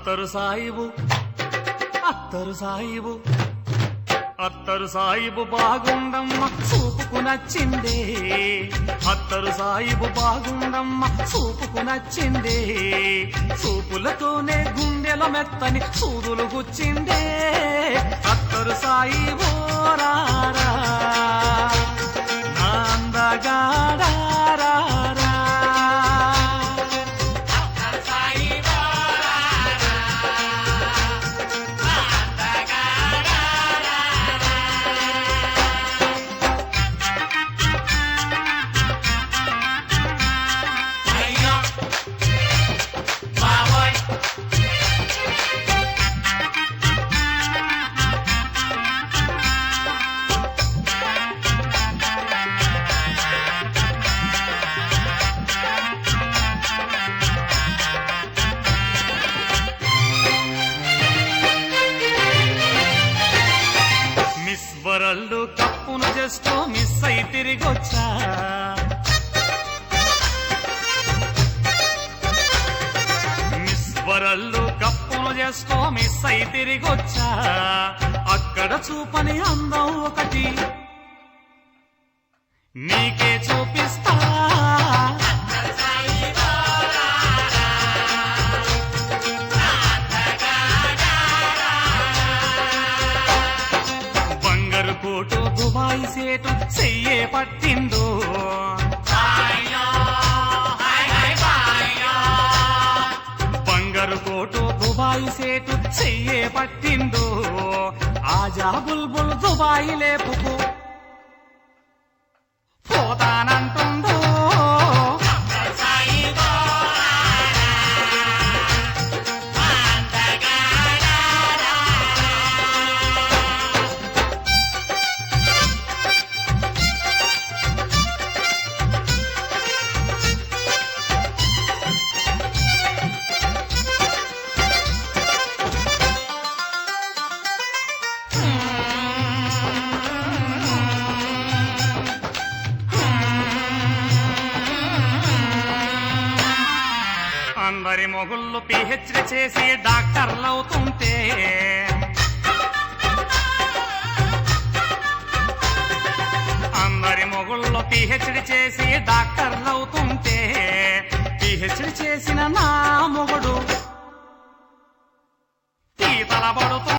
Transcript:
అత్తరు సాయిబు అత్తరు సాయిబు అత్తరు సాయిబు బాగుండమ్మ చూపుకు నచ్చిందే అత్తరు సాయిబు బాగుండమ్మ చూపుకు నచ్చిందే చూపులతోనే గుండెల మెత్తని సూదులు గుచ్చిందే అత్తరు సాయిబు రారా నా అందగాడా రారా వరల్డ్ కప్పును జస్ట్ మిస్ అయి తిరిగొచ్చా మిస్ వరల్డ్ కప్పును జస్ట్ మిస్ అయి తిరిగొచ్చా అక్కడ చూపని అందం ఒకటి నీకే చూపిస్తా కోటు దుబాయ్ సేటు చెయ్యే పట్టిందో బంగారు కోటు దుబాయ్ సేటు చెయ్యే పట్టిందో ఆజా బుల్బుల్ దుబాయ్ లేపుకు పోతానంటుందో అందరి మొగుళ్ళు పిహెచ్డి చేసి డాక్టర్లవుతుంటే అందరి మొగుళ్ళు పిహెచ్డి చేసి డాక్టర్లవుతుంటే పిహెచ్డి చేసిన నా మొగుడు